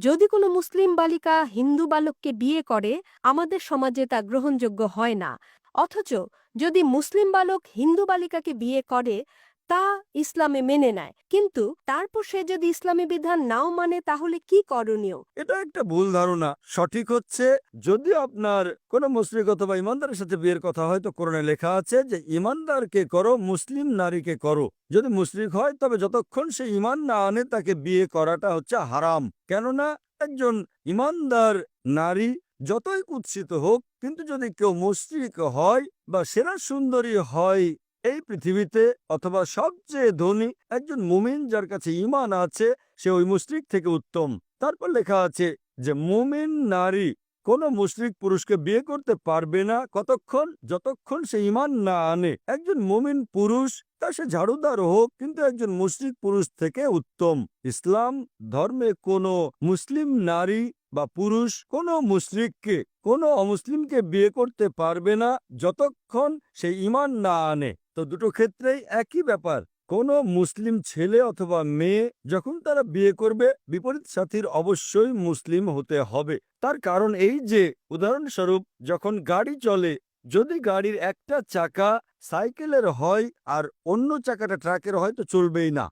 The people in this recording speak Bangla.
যদি কোনো মুসলিম বালিকা হিন্দু বালককে বিয়ে করে আমাদের সমাজে তা গ্রহণযোগ্য হয় না, অথচ যদি মুসলিম বালক হিন্দু বালিকাকে বিয়ে করে তা ইসলামে মেনে নেয়, কিন্তু তারপর সে যদি ইসলামী বিধান নাও মানে তাহলে কি করণীয়? এটা একটা ভুল ধারণা। সঠিক হচ্ছে, যদি আপনার কোনো মুশরিক অথবা ইমানদারের সাথে বিয়ের কথা হয় তো কোরআনে লেখা আছে যে ইমানদারকে করো, মুসলিম নারীকে করো। যদি মুশরিক হয় তবে যতক্ষণ সে ইমান না আনে তাকে বিয়ে করাটা হচ্ছে হারাম। কেননা একজন ইমানদার নারী যতই কুৎসিত হোক, কিন্তু যদি কেউ মুশরিক হয় বা সেরা সুন্দরী হয় এই পৃথিবীতে, অথবা সবচেয়ে ধনী একজন মুমিন যার কাছে ঈমান আছে, সে ওই মুশরিক থেকে উত্তম। তারপর লেখা আছে যে মুমিন নারী কোনো মুশরিক পুরুষকে বিয়ে করতে পারবে না যতক্ষণ সে ঈমান না আনে। একজন মুমিন পুরুষ, তা সে ঝাড়ুদার হোক, কিন্তু একজন মুশরিক পুরুষ থেকে উত্তম। ইসলাম ধর্মে কোনো মুসলিম নারী বা পুরুষ কোনো মুশরিককে, কোনো অমুসলিমকে বিয়ে করতে পারবে না যতক্ষণ সে ঈমান না আনে। তো দুটো ক্ষেত্রেই একই ব্যাপার। কোনো মুসলিম ছেলে অথবা মেয়ে যখন তারা বিয়ে করবে, বিপরীত সাথীর অবশ্যই মুসলিম হতে হবে। তার কারণ এই যে, উদাহরণস্বরূপ যখন গাড়ি চলে, যদি গাড়ির একটা চাকা সাইকেলের হয় আর অন্য চাকাটা ট্রাকের হয় তো চলবেই না।